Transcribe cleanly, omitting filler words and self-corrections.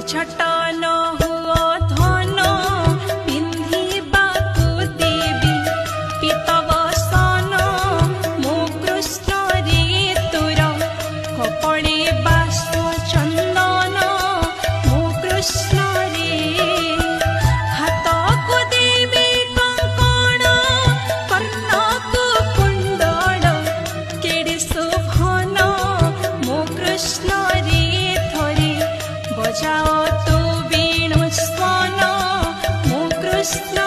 छटन हुओ धन पिंधिबाकु देवी पीतवसन मो कृष्ण रे तोर कपड़े बास चंदन मो कृष्ण रे हाथ को देवी कंकण कर्ण को कुंडल केड़े शोभन मो कृष्ण रे थरे बजाओ तो वेणु स्वन मो कृष्ण